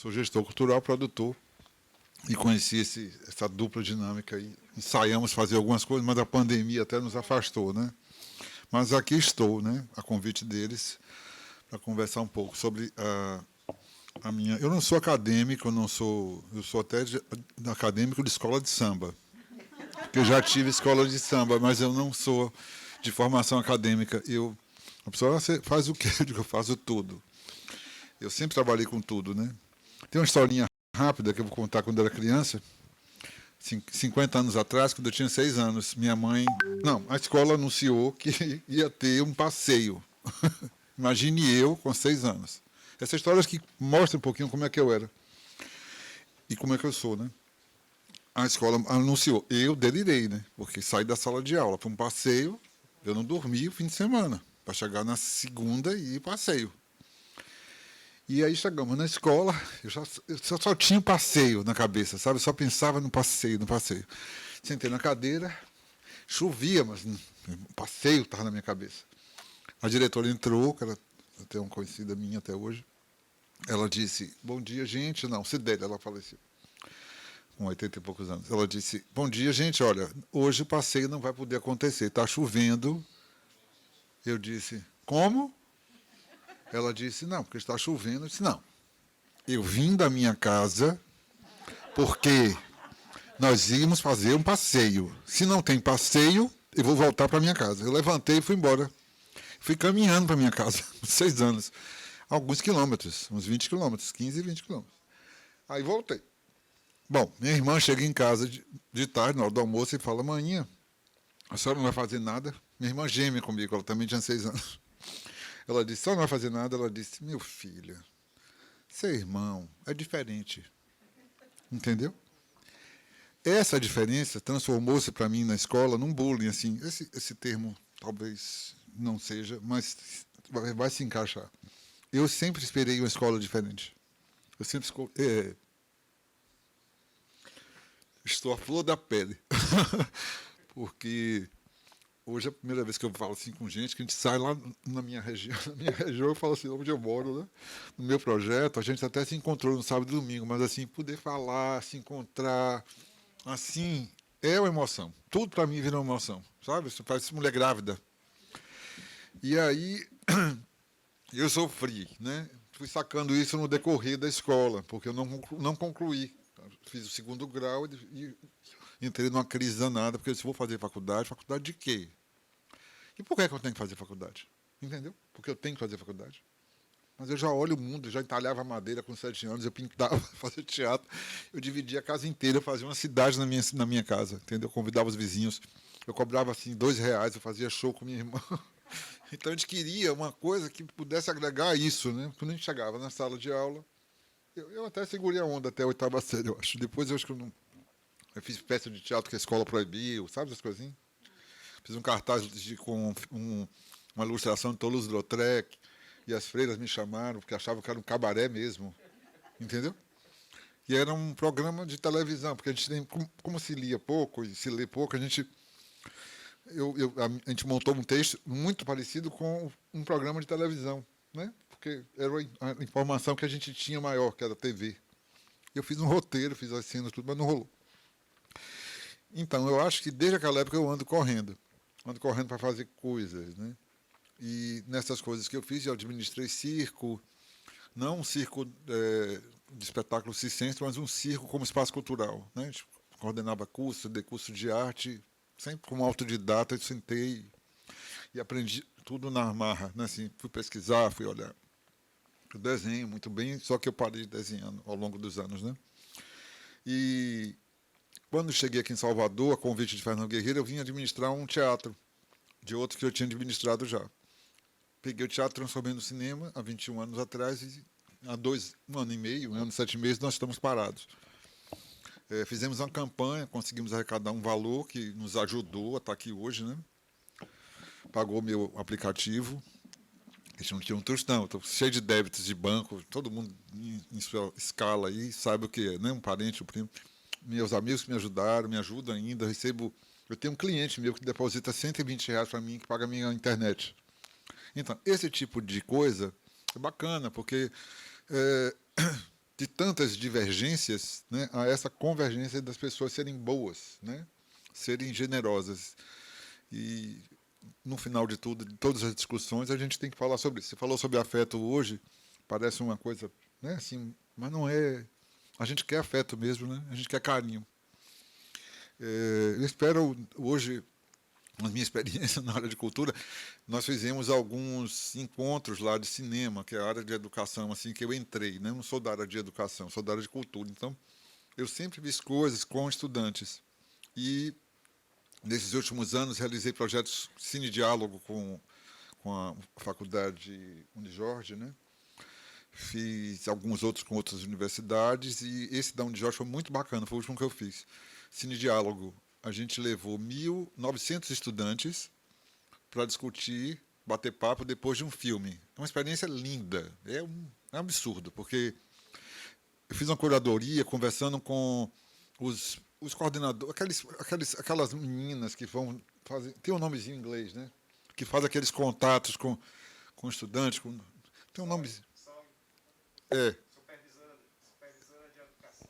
Sou gestor cultural, produtor, e conheci essa dupla dinâmica aí. Ensaiamos fazer algumas coisas, mas a pandemia até nos afastou, né? Mas aqui estou, né, a convite deles, para conversar um pouco sobre a minha... Eu não sou acadêmico, eu sou até acadêmico de escola de samba, porque eu já tive escola de samba, mas eu não sou de formação acadêmica. A pessoa, você faz o quê? Eu digo, eu faço tudo. Eu sempre trabalhei com tudo, né? Tem uma historinha rápida que eu vou contar quando eu era criança. 50 anos atrás, quando eu tinha 6 anos, minha mãe... Não, a escola anunciou que ia ter um passeio. Imagine eu com 6 anos. Essa história que mostra um pouquinho como é que eu era. E como é que eu sou, né? A escola anunciou. Eu delirei, né? Porque saí da sala de aula para um passeio, eu não dormi o fim de semana, para chegar na segunda e ir passeio. E aí chegamos na escola, eu só tinha passeio na cabeça, sabe? Eu só pensava no passeio, no passeio. Sentei na cadeira, chovia, mas o passeio estava na minha cabeça. A diretora entrou, que ela tem uma conhecida minha até hoje. Ela disse, bom dia, gente. Não, Cidélia, ela faleceu, com 80 e poucos anos. Ela disse, bom dia, gente, olha, hoje o passeio não vai poder acontecer, está chovendo. Eu disse, como? Ela disse, não, porque está chovendo. Eu disse, não, eu vim da minha casa porque nós íamos fazer um passeio. Se não tem passeio, eu vou voltar para minha casa. Eu levantei e fui embora. Fui caminhando para minha casa, 6 anos. Alguns quilômetros, uns 20 quilômetros, 15, 20 quilômetros. Aí voltei. Bom, minha irmã chega em casa de tarde, na hora do almoço, e fala, manhã, a senhora não vai fazer nada? Minha irmã gêmea comigo, ela também tinha 6 anos. Ela disse, a senhora não vai fazer nada? Ela disse, meu filho, seu irmão é diferente. Entendeu? Essa diferença transformou-se para mim na escola num bullying, assim. Esse termo talvez não seja, mas vai se encaixar. Eu sempre esperei uma escola diferente. Eu sempre estou à flor da pele. Porque hoje é a primeira vez que eu falo assim com gente, que a gente sai lá na minha região, eu falo assim, onde eu moro, né? No meu projeto, a gente até se encontrou no sábado e domingo, mas assim, poder falar, se encontrar, assim, é uma emoção. Tudo para mim vira uma emoção, sabe? Isso parece mulher grávida. E aí eu sofri, né? Fui sacando isso no decorrer da escola, porque eu não concluí. Fiz o segundo grau e entrei numa crise danada, porque eu disse, vou fazer faculdade. Faculdade de quê? E por que é que eu tenho que fazer faculdade? Entendeu? Porque eu tenho que fazer faculdade. Mas eu já olho o mundo, eu já entalhava madeira com 7 anos, eu pintava, fazia teatro, eu dividia a casa inteira, eu fazia uma cidade na minha casa, entendeu? Eu convidava os vizinhos, eu cobrava assim R$ 2, eu fazia show com minha irmã. Então a gente queria uma coisa que pudesse agregar isso, né? Quando a gente chegava na sala de aula, eu até segurei a onda até a oitava série, eu acho. Depois eu acho que eu não. Eu fiz peça de teatro que a escola proibiu, sabe essas coisinhas? Fiz um cartaz com uma ilustração de Toulouse-Lautrec, e as freiras me chamaram porque achavam que era um cabaré mesmo, entendeu? E era um programa de televisão, porque a gente tem, como se lia pouco e se lê pouco, a gente montou um texto muito parecido com um programa de televisão, né? Porque era a informação que a gente tinha maior, que era a TV. Eu fiz um roteiro, fiz as cenas, tudo, mas não rolou. Então, eu acho que desde aquela época eu ando correndo para fazer coisas, né? E nessas coisas que eu fiz, eu administrei circo, não um circo de espetáculo circense, mas um circo como espaço cultural, né? A gente coordenava curso, dei curso de arte, sempre como autodidata, eu sentei e aprendi tudo na marra, né? Assim, fui pesquisar, fui olhar. Eu desenho muito bem, só que eu parei desenhando ao longo dos anos, né? E quando cheguei aqui em Salvador, a convite de Fernando Guerreiro, eu vim administrar um teatro de outro que eu tinha administrado já. Peguei o teatro, transformei no cinema há 21 anos atrás e há um ano e meio, 1 ano e 7 meses, nós estamos parados. Fizemos uma campanha, conseguimos arrecadar um valor que nos ajudou a estar aqui hoje, né? Pagou meu aplicativo. A gente não tinha um tostão, estou cheio de débitos de banco, todo mundo em sua escala aí sabe o que é, né? Um parente, um primo. Meus amigos que me ajudaram, me ajudam ainda, eu tenho um cliente meu que deposita R$ 120 para mim, que paga a minha internet. Então, esse tipo de coisa é bacana, porque de tantas divergências, né, a essa convergência das pessoas serem boas, né, serem generosas. E, no final de tudo, de todas as discussões, a gente tem que falar sobre isso. Você falou sobre afeto hoje, parece uma coisa, né, assim, mas não é. A gente quer afeto mesmo, né? A gente quer carinho. Eu espero hoje, na minha experiência na área de cultura, nós fizemos alguns encontros lá de cinema, que é a área de educação, assim, que eu entrei, né? Eu não sou da área de educação, sou da área de cultura. Então, eu sempre fiz coisas com estudantes. E, nesses últimos anos, realizei projetos Cine Diálogo com a Faculdade Unijorge, né? Fiz alguns outros com outras universidades e esse da Unijorge foi muito bacana, foi o último que eu fiz. Cine Diálogo. A gente levou 1.900 estudantes para discutir, bater papo depois de um filme. É uma experiência linda, é um absurdo, porque eu fiz uma curadoria conversando com os coordenadores, aquelas meninas que vão fazer, tem um nomezinho em inglês, né? Que faz aqueles contatos com estudantes, tem um nome. É, Supervisora de educação,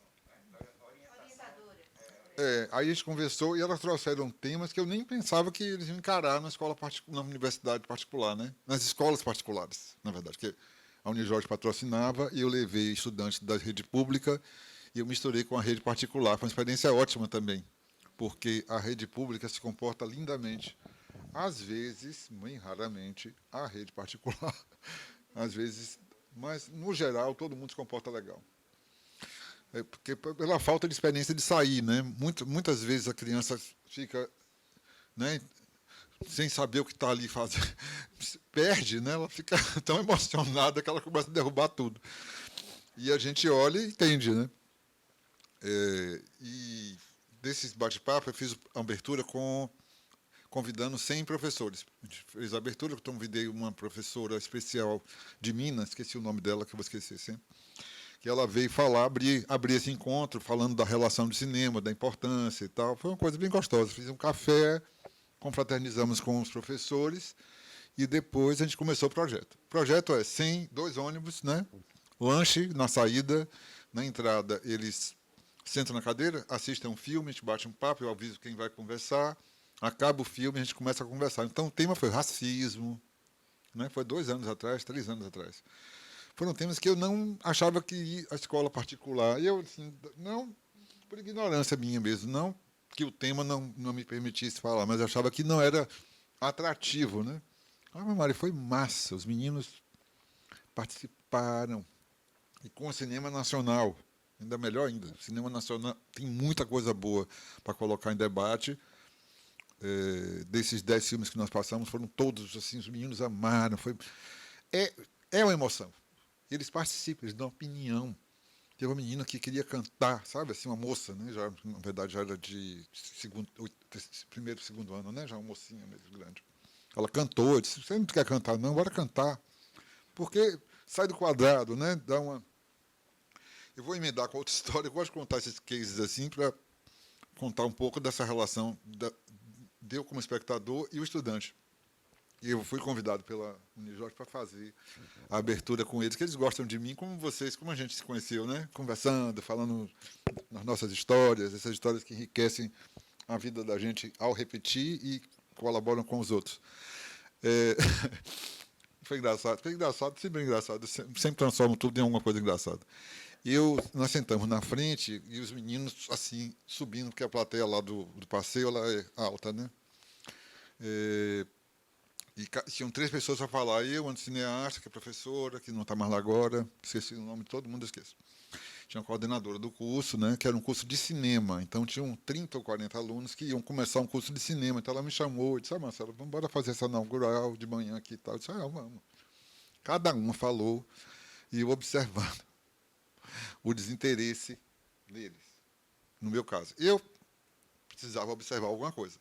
né? Orientadora. aí a gente conversou e elas trouxeram temas que eu nem pensava que eles iam encarar na escola na universidade particular, né? Nas escolas particulares, na verdade, que a Unijorge patrocinava e eu levei estudantes da rede pública e eu misturei com a rede particular. Foi uma experiência ótima também, porque a rede pública se comporta lindamente. Às vezes, bem raramente, a rede particular, às vezes, mas no geral todo mundo se comporta legal. Porque pela falta de experiência de sair, né? Muitas vezes a criança fica, né, sem saber o que está ali fazendo, perde, né? Ela fica tão emocionada que ela começa a derrubar tudo. E a gente olha e entende, né? E desses bate-papo eu fiz a abertura convidando 100 professores. A gente fez a abertura, eu convidei uma professora especial de Minas, esqueci o nome dela, que eu vou esquecer sempre, que ela veio falar, abrir esse encontro, falando da relação do cinema, da importância e tal. Foi uma coisa bem gostosa. Fiz um café, confraternizamos com os professores e depois a gente começou o projeto. O projeto é 2 ônibus, né? Lanche na saída, na entrada eles sentam na cadeira, assistem um filme, a gente bate um papo, eu aviso quem vai conversar, acaba o filme, a gente começa a conversar. Então o tema foi racismo, né? Foi 2 anos atrás, 3 anos atrás. Foram temas que eu não achava que a escola particular, e eu, assim, não por ignorância minha mesmo, não que o tema não me permitisse falar, mas eu achava que não era atrativo, né? Ah, meu Mário, foi massa, os meninos participaram, e com o cinema nacional, ainda melhor ainda, o cinema nacional tem muita coisa boa para colocar em debate. Desses 10 filmes que nós passamos, foram todos, assim, os meninos amaram, é, é uma emoção. Eles participam, eles dão opinião. Teve uma menina que queria cantar, sabe, assim, uma moça, né? Já, na verdade já era de primeiro, segundo ano, né? Já uma mocinha mesmo grande. Ela cantou, eu disse, você não quer cantar não, bora cantar. Porque sai do quadrado, né? Dá uma. Eu vou emendar com outra história, eu gosto de contar esses cases assim para contar um pouco dessa relação de eu como espectador e o estudante. E eu fui convidado pela Unijorge para fazer a abertura com eles, que eles gostam de mim, como vocês, como a gente se conheceu, né? Conversando, falando nas nossas histórias, essas histórias que enriquecem a vida da gente ao repetir e colaboram com os outros. É, foi engraçado, sempre engraçado, sempre transformo tudo em alguma coisa engraçada. Nós sentamos na frente e os meninos assim subindo, porque a plateia lá do passeio ela é alta, né? É, e tinham 3 pessoas para falar. Eu, uma cineasta, que é professora, que não está mais lá agora, esqueci o nome de todo mundo, esqueço. Tinha uma coordenadora do curso, né, que era um curso de cinema. Então, tinham 30 ou 40 alunos que iam começar um curso de cinema. Então, ela me chamou e disse, Marcelo, vamos embora fazer essa inaugural de manhã aqui e tal. Eu disse, vamos. Cada uma falou e eu observando o desinteresse deles, no meu caso. Eu precisava observar alguma coisa.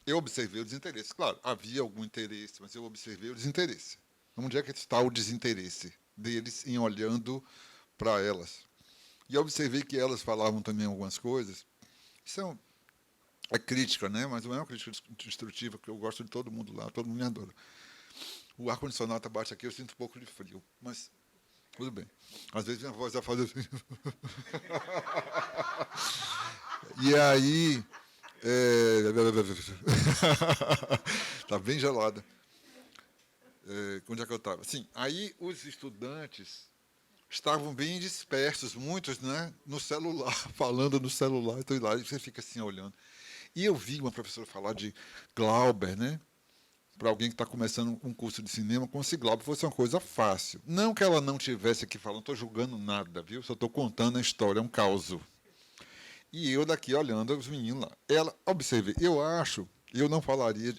Eu observei o desinteresse. Claro, havia algum interesse, mas eu observei o desinteresse. Onde é que está o desinteresse deles em olhando para elas? E eu observei que elas falavam também algumas coisas. Isso é crítica, né? Mas não é uma crítica destrutiva, porque eu gosto de todo mundo lá, todo mundo me adora. O ar-condicionado está baixo aqui, eu sinto um pouco de frio. Mas Tudo bem. Às vezes minha voz vai fazer assim. E aí. Tá bem gelada. Onde é que eu estava? Sim, aí os estudantes estavam bem dispersos, muitos, né, no celular, falando no celular, então lá você fica assim olhando. E eu vi uma professora falar de Glauber, né, para alguém que está começando um curso de cinema, como se Glauber fosse uma coisa fácil. Não que ela não tivesse aqui falando, não estou julgando nada, viu? Só estou contando a história, é um caos. E eu daqui olhando os meninos lá. Ela, observe, eu não falaria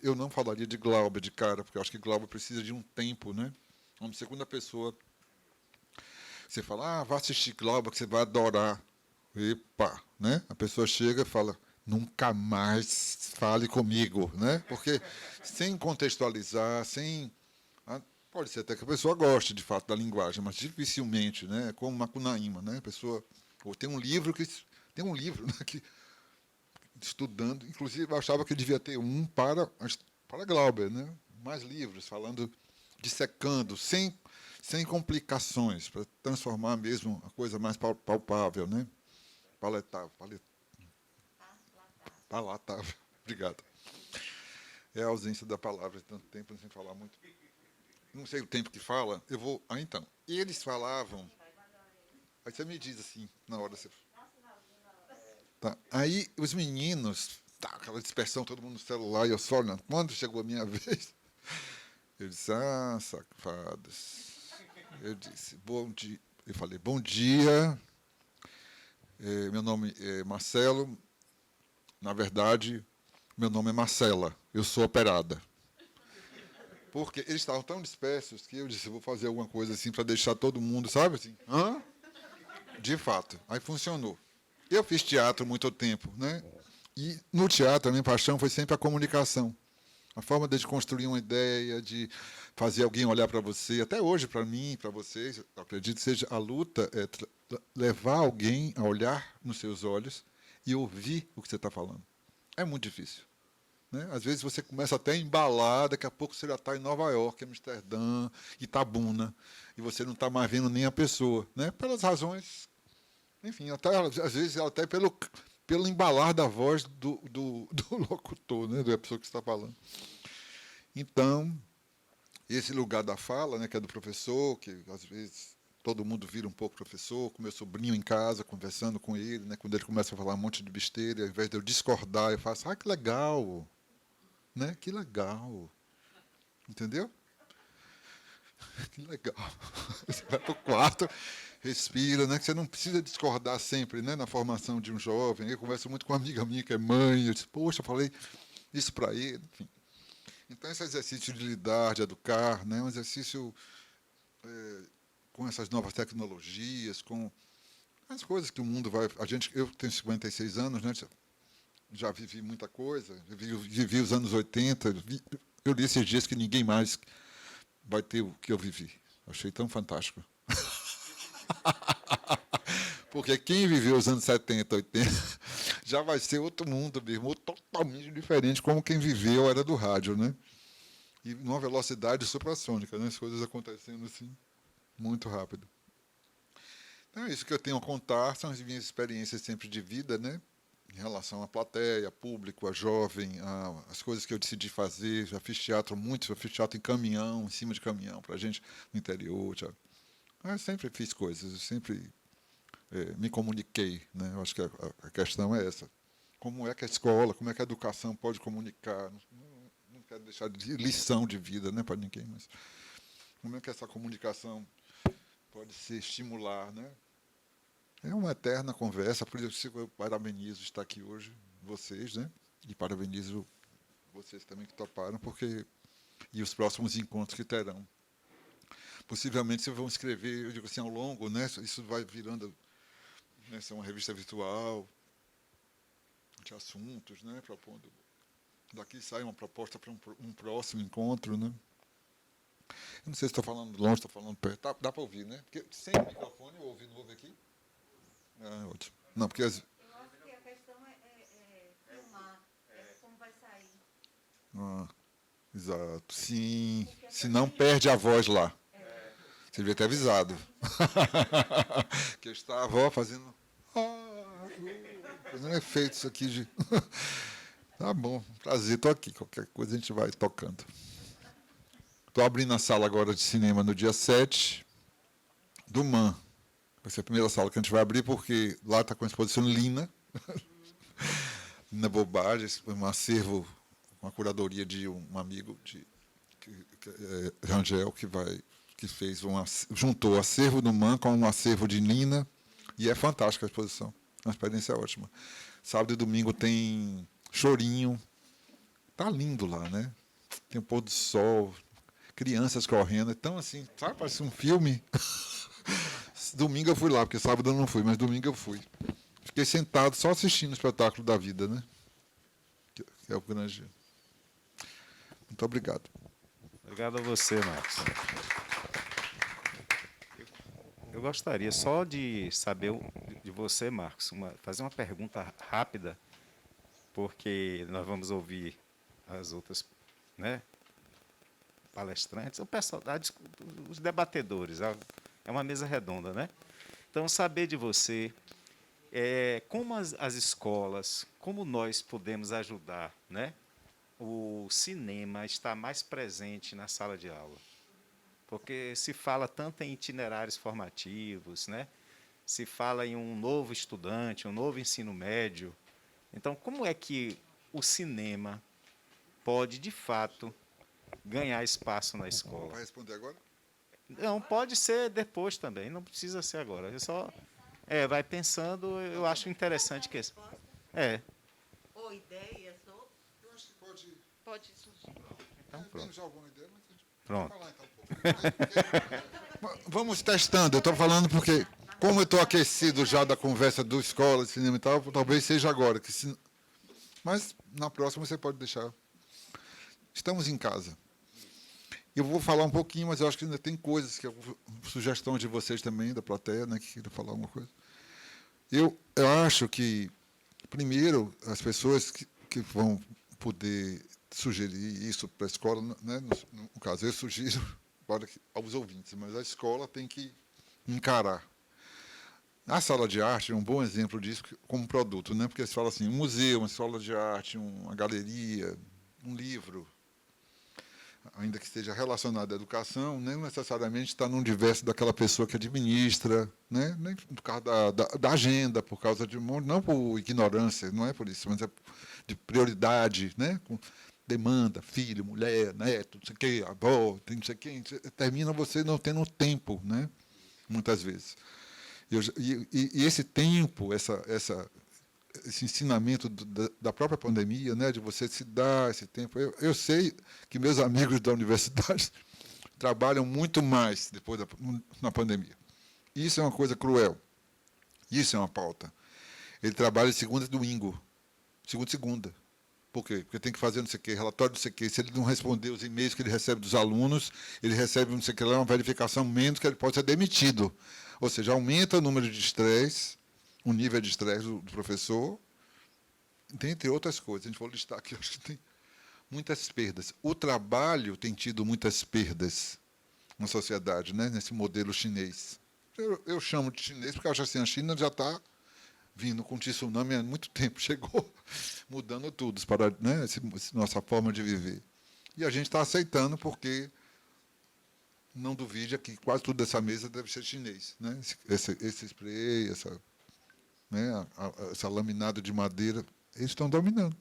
de Glauber de cara, porque eu acho que Glauber precisa de um tempo, né? Uma segunda pessoa, você fala, vá assistir Glauber que você vai adorar. Epa, né? A pessoa chega e fala, nunca mais fale comigo, né? Porque sem contextualizar, sem pode ser até que a pessoa goste de fato da linguagem, mas dificilmente, né? É como Macunaíma, né? A pessoa ou tem um livro né, que estudando, inclusive eu achava que devia ter um para Glauber, né? Mais livros falando, dissecando, sem complicações, para transformar mesmo a coisa mais palpável, né? Palatável. Obrigado. É a ausência da palavra, tanto tempo sem falar muito. Não sei o tempo que fala, eu vou. Ah, então. Eles falavam. Aí você me diz assim, na hora você. Tá. Aí os meninos, tá, aquela dispersão, todo mundo no celular, e eu só olhando. Quando chegou a minha vez, eu disse, safados. Eu disse, bom dia. Eu falei, bom dia. Meu nome é Marcelo. Na verdade, meu nome é Marcela. Eu sou operada. Porque eles estavam tão dispersos que eu disse, vou fazer alguma coisa assim para deixar todo mundo, sabe assim? Hã? De fato. Aí funcionou. Eu fiz teatro muito tempo, né? E no teatro a minha paixão foi sempre a comunicação. A forma de construir uma ideia, de fazer alguém olhar para você, até hoje para mim, para vocês, eu acredito que seja a luta é levar alguém a olhar nos seus olhos e ouvir o que você está falando. É muito difícil. Né? Às vezes você começa até a embalar, daqui a pouco você já está em Nova York, Amsterdã, Itabuna, e você não está mais vendo nem a pessoa, né? Pelas razões, enfim, até, às vezes até pelo embalar da voz do locutor, né? Da pessoa que está falando. Então, esse lugar da fala, né, que é do professor, que às vezes todo mundo vira um pouco professor, com meu sobrinho em casa, conversando com ele, né, quando ele começa a falar um monte de besteira, ao invés de eu discordar, eu faço, que legal, né? Que legal. Entendeu? Que legal. Você vai para o quarto, respira, né? Que você não precisa discordar sempre, né? Na formação de um jovem. Eu converso muito com uma amiga minha que é mãe. Eu disse, poxa, eu falei isso para ele. Enfim. Então, esse exercício de lidar, de educar, né? Um exercício com essas novas tecnologias, com as coisas que o mundo vai... Eu tenho 56 anos, né? Já vivi muita coisa. Vivi os anos 80. Eu li esses dias que ninguém mais vai ter o que eu vivi. Achei tão fantástico. Porque quem viveu os anos 70, 80, já vai ser outro mundo mesmo, totalmente diferente como quem viveu era do rádio, né? E numa velocidade suprassônica, né? As coisas acontecendo assim, muito rápido. Então é isso que eu tenho a contar, são as minhas experiências sempre de vida, né? Em relação à plateia, público, a jovem, as coisas que eu decidi fazer. Já fiz teatro muito, já fiz teatro em caminhão, em cima de caminhão, para gente no interior. Eu sempre fiz coisas, eu sempre me comuniquei. Né? Eu acho que a questão é essa. Como é que a escola, como é que a educação pode comunicar? Não quero deixar de lição de vida, né, para ninguém, mas como é que essa comunicação pode se estimular, né? É uma eterna conversa, por isso eu parabenizo estar aqui hoje, vocês, né? E parabenizo vocês também que toparam, porque e os próximos encontros que terão. Possivelmente vocês vão escrever, eu digo assim, ao longo, né? Isso vai virando, né, uma revista virtual de assuntos, né? Propondo. Daqui sai uma proposta para um próximo encontro, né? Eu não sei se estou falando longe, estou falando perto. Dá para ouvir, né? Porque sem o microfone eu não ouve aqui? Ótimo. Não, porque Eu acho que a questão é filmar, como vai sair. exato. Sim. Se não perde a voz lá. Você devia ter avisado. Que eu estava ó, fazendo efeitos aqui de... Tá bom, prazer, estou aqui. Qualquer coisa a gente vai tocando. Estou abrindo a sala agora de cinema no dia 7 do MAN. Vai ser a primeira sala que a gente vai abrir, porque lá está com a exposição Lina. Lina Bobagem, um acervo, uma curadoria de um amigo, Rangel, que fez juntou o acervo do MAN com um acervo de Lina, e é fantástica a exposição, uma experiência ótima. Sábado e domingo tem chorinho, tá lindo lá, né? Tem o pôr do sol, crianças correndo, então assim, sabe, parece um filme. Domingo eu fui lá, porque sábado eu não fui, mas domingo eu fui. Fiquei sentado só assistindo o espetáculo da vida, né? Que é o grande. Muito obrigado. Obrigado a você, Marcos. Eu gostaria só de saber de você, Marcos, fazer uma pergunta rápida, porque nós vamos ouvir as outras, né, palestrantes, o pessoal, os debatedores. É uma mesa redonda, né? Então, saber de você como as escolas, como nós podemos ajudar, né, o cinema a estar mais presente na sala de aula. Porque se fala tanto em itinerários formativos, né? Se fala em um novo estudante, um novo ensino médio. Então, como é que o cinema pode, de fato, ganhar espaço na escola? Vai responder agora? Não, pode ser depois também, não precisa ser agora. É só vai pensando, eu acho interessante que Ou ideias, ou... Eu acho que pode. Pode surgir. Então, pronto. Já alguma ideia, mas a gente Pronto. vai falar então um pouco. Vamos testando. Eu estou falando porque, como eu estou aquecido já da conversa do escola, de cinema e tal, talvez seja agora. Mas na próxima você pode deixar. Estamos em casa. Eu vou falar um pouquinho, mas eu acho que ainda tem coisas, que sugestão de vocês também, da plateia, né, que queiram falar alguma coisa. Eu acho que, primeiro, as pessoas que vão poder sugerir isso para a escola, né, no caso, eu sugiro aos ouvintes, mas a escola tem que encarar. A sala de arte é um bom exemplo disso como produto, né, porque se fala assim, um museu, uma escola de arte, uma galeria, um livro, ainda que esteja relacionado à educação, nem necessariamente está no universo daquela pessoa que administra, né? Nem por causa da agenda, por causa de um monte, não por ignorância, não é por isso, mas é de prioridade, né? Com demanda, filho, mulher, neto, não sei o quê, avó, não sei quem, termina você não tendo tempo, né? Muitas vezes. E esse tempo, esse ensinamento da própria pandemia, né, de você se dar esse tempo. Eu sei que meus amigos da universidade trabalham muito mais depois na pandemia. Isso é uma coisa cruel. Isso é uma pauta. Ele trabalha de segunda a domingo. Segunda e segunda. Por quê? Porque tem que fazer não sei o quê, relatório não sei o quê. Se ele não responder os e-mails que ele recebe dos alunos, ele recebe não sei o quê, uma verificação menos que ele pode ser demitido. Ou seja, aumenta o número de estresse, o nível de estresse do professor, dentre outras coisas. A gente vai listar aqui, acho que tem muitas perdas. O trabalho tem tido muitas perdas na sociedade, né, nesse modelo chinês. Eu chamo de chinês porque eu acho assim, a China já está vindo com tsunami há muito tempo, chegou mudando tudo, para, né, nossa forma de viver. E a gente está aceitando porque, não duvide, aqui quase tudo dessa mesa deve ser chinês. Né? Esse spray, essa laminada de madeira, eles estão dominando.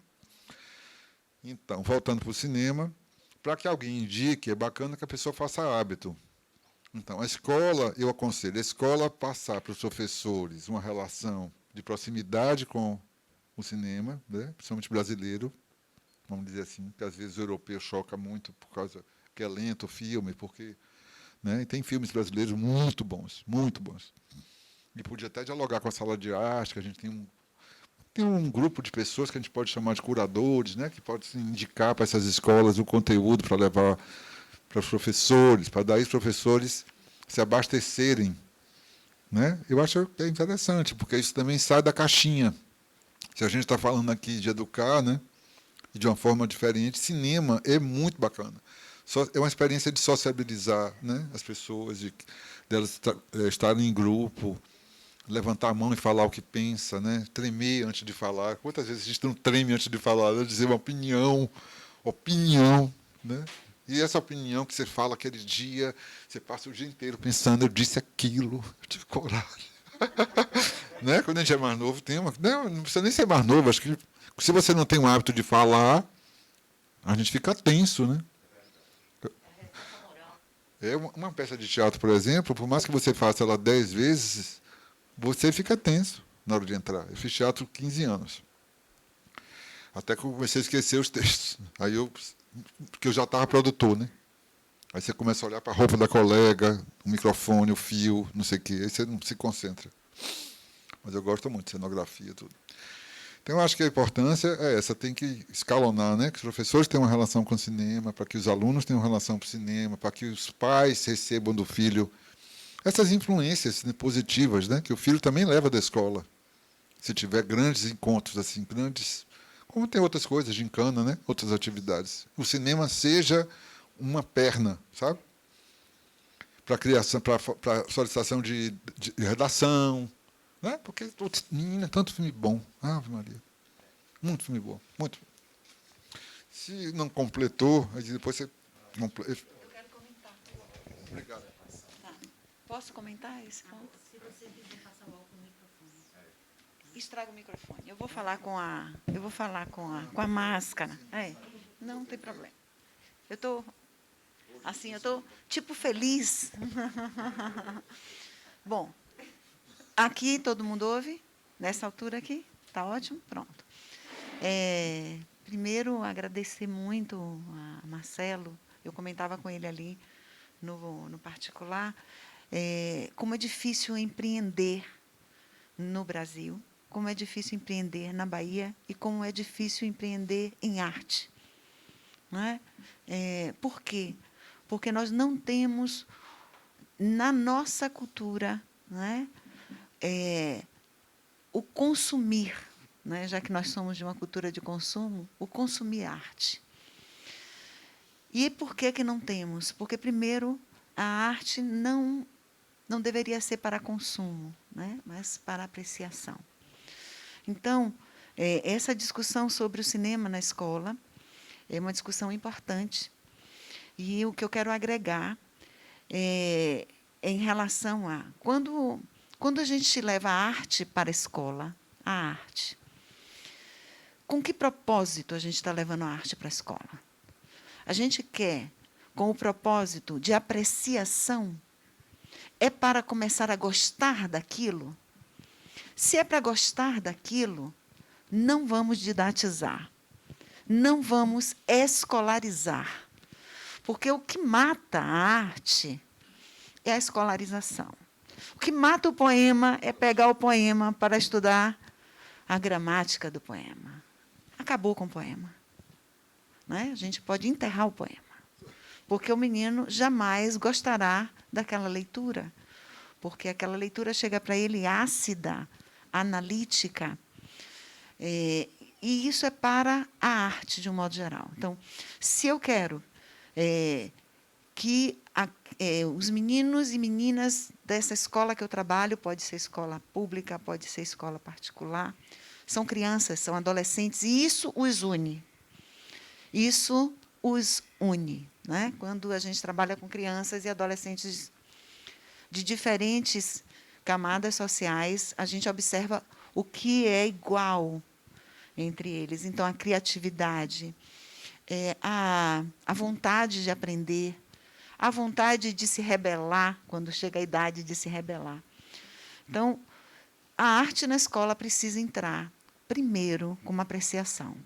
Então, voltando para o cinema, para que alguém indique, é bacana que a pessoa faça hábito. Então, a escola, eu aconselho, a escola passar para os professores uma relação de proximidade com o cinema, né, principalmente brasileiro, vamos dizer assim, que às vezes o europeu choca muito por causa que é lento o filme, porque, né, e tem filmes brasileiros muito bons, muito bons. E podia até dialogar com a sala de arte, que a gente tem um grupo de pessoas que a gente pode chamar de curadores, né, que pode se indicar para essas escolas o conteúdo para levar para os professores, para daí os professores se abastecerem. Né? Eu acho que é interessante, porque isso também sai da caixinha. Se a gente está falando aqui de educar, né, e de uma forma diferente, cinema é muito bacana. É uma experiência de sociabilizar, né, as pessoas, delas estarem em grupo, levantar a mão e falar o que pensa, né, tremer antes de falar. Quantas vezes a gente não treme antes de falar, né, dizer uma opinião, né? E essa opinião que você fala aquele dia, você passa o dia inteiro pensando, eu disse aquilo, eu tive coragem. Né? Quando a gente é mais novo, não precisa nem ser mais novo, acho que se você não tem o hábito de falar, a gente fica tenso, né? Uma peça de teatro, por exemplo, por mais que você faça ela 10 vezes, você fica tenso na hora de entrar. Eu fiz teatro 15 anos. Até que eu comecei a esquecer os textos. Porque eu já estava produtor, né? Aí você começa a olhar para a roupa da colega, o microfone, o fio, não sei o quê. Aí você não se concentra. Mas eu gosto muito de cenografia e tudo. Então, eu acho que a importância é essa, tem que escalonar, né? Que os professores tenham uma relação com o cinema, para que os alunos tenham uma relação com o cinema, para que os pais recebam do filho essas influências, né, positivas, né? Que o filho também leva da escola. Se tiver grandes encontros, assim, como tem outras coisas, gincana, né? Outras atividades. O cinema seja uma perna, sabe? Para criação, para solicitação de redação, né? Porque, menina, tanto filme bom. Ave Maria. Muito filme bom. Muito. Se não completou, aí depois você... Eu quero comentar. Obrigado. Tá. Posso comentar esse ponto? Se você quiser passar logo o microfone. Estraga o microfone. Eu vou falar com a máscara. Não tem problema. Eu estou assim, eu estou tipo feliz. Bom, aqui todo mundo ouve? Nessa altura aqui? Está ótimo? Pronto. Primeiro, agradecer muito a Marcelo. Eu comentava com ele ali no particular, como é difícil empreender no Brasil, como é difícil empreender na Bahia e como é difícil empreender em arte. Não é? Por quê? Porque nós não temos, na nossa cultura, não é? O consumir, né? Já que nós somos de uma cultura de consumo, o consumir arte. E por que não temos? Porque, primeiro, a arte não deveria ser para consumo, né? Mas para apreciação. Então, essa discussão sobre o cinema na escola é uma discussão importante. E o que eu quero agregar é em relação a... Quando a gente leva a arte para a escola, a arte, com que propósito a gente está levando a arte para a escola? A gente quer, com o propósito de apreciação, é para começar a gostar daquilo? Se é para gostar daquilo, não vamos didatizar, não vamos escolarizar. Porque o que mata a arte é a escolarização. O que mata o poema é pegar o poema para estudar a gramática do poema. Acabou com o poema. Né? A gente pode enterrar o poema. Porque o menino jamais gostará daquela leitura. Porque aquela leitura chega para ele ácida, analítica. E isso é para a arte, de um modo geral. Então, se eu quero que os meninos e meninas dessa escola que eu trabalho, pode ser escola pública, pode ser escola particular, são crianças, são adolescentes, e isso os une. Isso os une. Né? Quando a gente trabalha com crianças e adolescentes de diferentes camadas sociais, a gente observa o que é igual entre eles. Então, a criatividade, a vontade de aprender, a vontade de se rebelar, quando chega a idade de se rebelar. Então, a arte na escola precisa entrar, primeiro, com uma apreciação.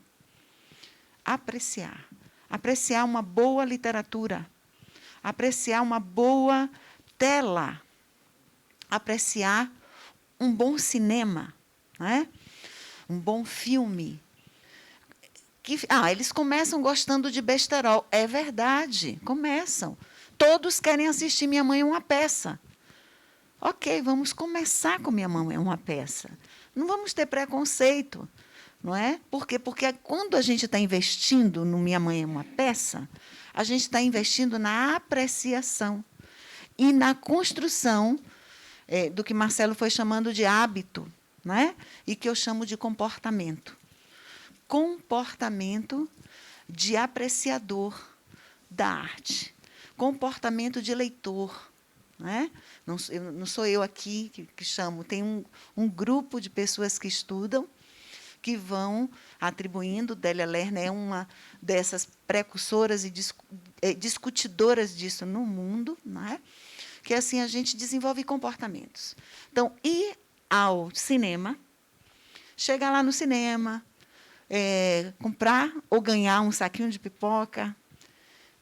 Apreciar. Apreciar uma boa literatura. Apreciar uma boa tela. Apreciar um bom cinema, né? Um bom filme. Eles começam gostando de besterol. É verdade, começam. Todos querem assistir Minha Mãe é uma Peça. Ok, vamos começar com Minha Mãe é uma Peça. Não vamos ter preconceito, não é? Por quê? Porque quando a gente está investindo no Minha Mãe é uma Peça, a gente está investindo na apreciação e na construção do que Marcelo foi chamando de hábito, né? E que eu chamo de comportamento. Comportamento de apreciador da arte, comportamento de leitor. Né? Não sou eu aqui que chamo, tem um grupo de pessoas que estudam, que vão atribuindo, Délia Lerner é uma dessas precursoras e discutidoras disso no mundo, né? Que assim a gente desenvolve comportamentos. Então, ir ao cinema, chegar lá no cinema, comprar ou ganhar um saquinho de pipoca,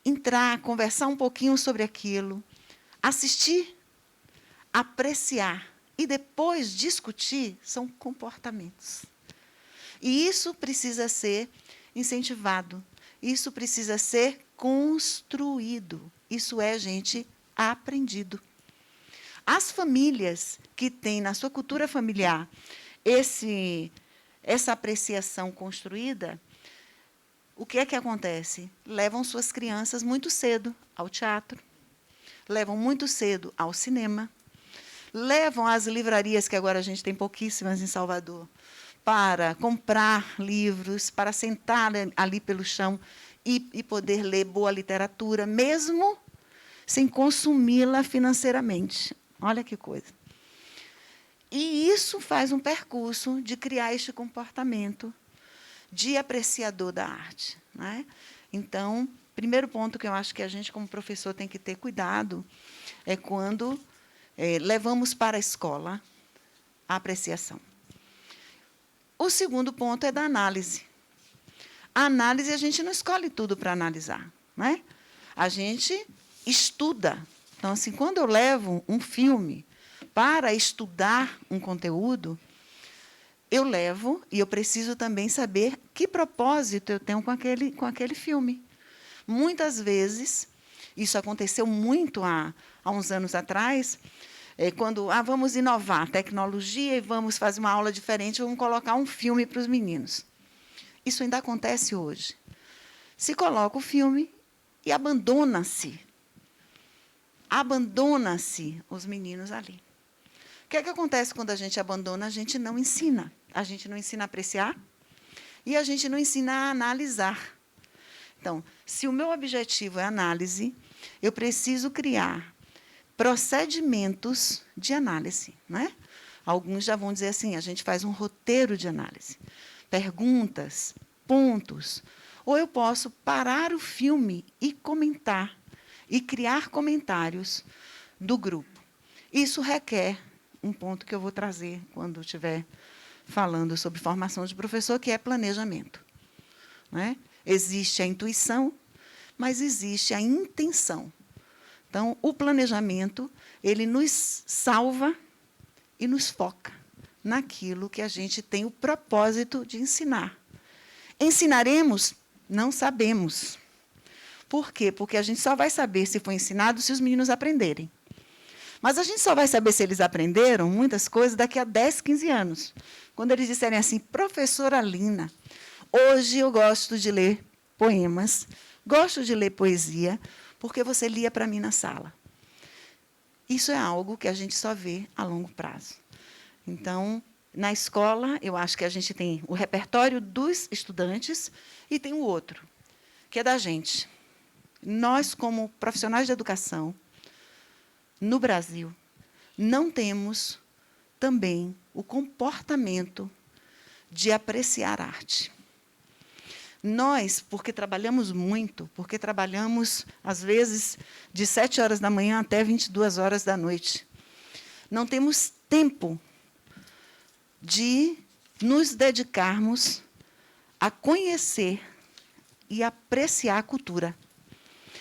entrar, conversar um pouquinho sobre aquilo, assistir, apreciar e depois discutir, são comportamentos. E isso precisa ser incentivado, isso precisa ser construído, isso é, gente, aprendido. As famílias que têm na sua cultura familiar essa apreciação construída, o que é que acontece? Levam suas crianças muito cedo ao teatro, levam muito cedo ao cinema, levam às livrarias, que agora a gente tem pouquíssimas em Salvador, para comprar livros, para sentar ali pelo chão e poder ler boa literatura, mesmo sem consumi-la financeiramente. Olha que coisa. E isso faz um percurso de criar este comportamento de apreciador da arte. Né? Então, primeiro ponto que eu acho que a gente, como professor, tem que ter cuidado é quando levamos para a escola a apreciação. O segundo ponto é da análise. A análise, a gente não escolhe tudo para analisar. Né? A gente estuda. Então, assim, quando eu levo um filme para estudar um conteúdo, eu levo e eu preciso também saber que propósito eu tenho com aquele filme. Muitas vezes, isso aconteceu muito há uns anos atrás, quando vamos inovar a tecnologia e vamos fazer uma aula diferente, vamos colocar um filme para os meninos. Isso ainda acontece hoje. Se coloca o filme e abandona-se os meninos ali. O que é que acontece quando a gente abandona? A gente não ensina. A gente não ensina a apreciar e a gente não ensina a analisar. Então, se o meu objetivo é análise, eu preciso criar procedimentos de análise. Né? Alguns já vão dizer assim, a gente faz um roteiro de análise. Perguntas, pontos. Ou eu posso parar o filme e comentar, e criar comentários do grupo. Isso requer um ponto que eu vou trazer quando estiver falando sobre formação de professor, que é planejamento. Né? Existe a intuição, mas existe a intenção. Então, o planejamento, ele nos salva e nos foca naquilo que a gente tem o propósito de ensinar. Ensinaremos? Não sabemos. Por quê? Porque a gente só vai saber se foi ensinado se os meninos aprenderem. Mas a gente só vai saber se eles aprenderam muitas coisas daqui a 10, 15 anos. Quando eles disserem assim, professora Lina, hoje eu gosto de ler poemas, gosto de ler poesia, porque você lia para mim na sala. Isso é algo que a gente só vê a longo prazo. Então, na escola, eu acho que a gente tem o repertório dos estudantes e tem o outro, que é da gente. Nós, como profissionais de educação, no Brasil, não temos também o comportamento de apreciar arte. Nós, porque trabalhamos muito, porque trabalhamos, às vezes, de 7 horas da manhã até 22 horas da noite, não temos tempo de nos dedicarmos a conhecer e apreciar a cultura.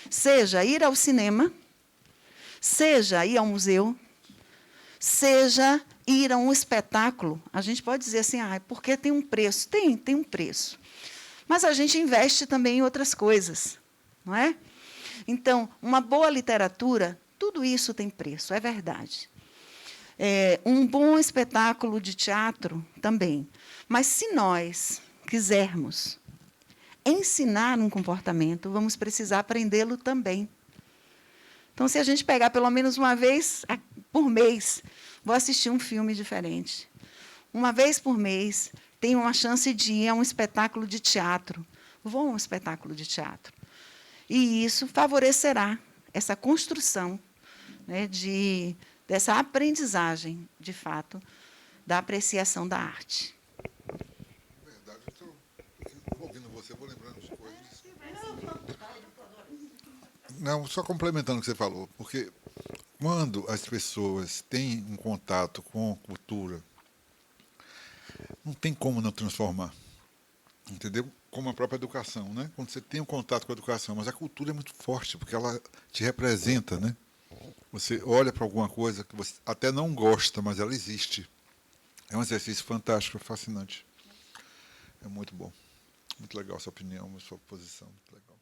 Seja ir ao cinema, seja ir ao museu, seja ir a um espetáculo. A gente pode dizer assim, porque tem um preço. Tem um preço. Mas a gente investe também em outras coisas, não é? Então, uma boa literatura, tudo isso tem preço, é verdade. Um bom espetáculo de teatro também. Mas, se nós quisermos ensinar um comportamento, vamos precisar aprendê-lo também. Então, se a gente pegar pelo menos uma vez por mês, vou assistir um filme diferente. Uma vez por mês, tenho uma chance de ir a um espetáculo de teatro. Vou a um espetáculo de teatro. E isso favorecerá essa construção, né, dessa aprendizagem, de fato, da apreciação da arte. Na verdade, eu estou ouvindo você, vou lembrando de coisas. Não, só complementando o que você falou, porque quando as pessoas têm um contato com a cultura, não tem como não transformar. Entendeu? Como a própria educação, né? Quando você tem um contato com a educação, mas a cultura é muito forte, porque ela te representa, né? Você olha para alguma coisa que você até não gosta, mas ela existe. É um exercício fantástico, fascinante. É muito bom. Muito legal a sua opinião, a sua posição. Muito legal.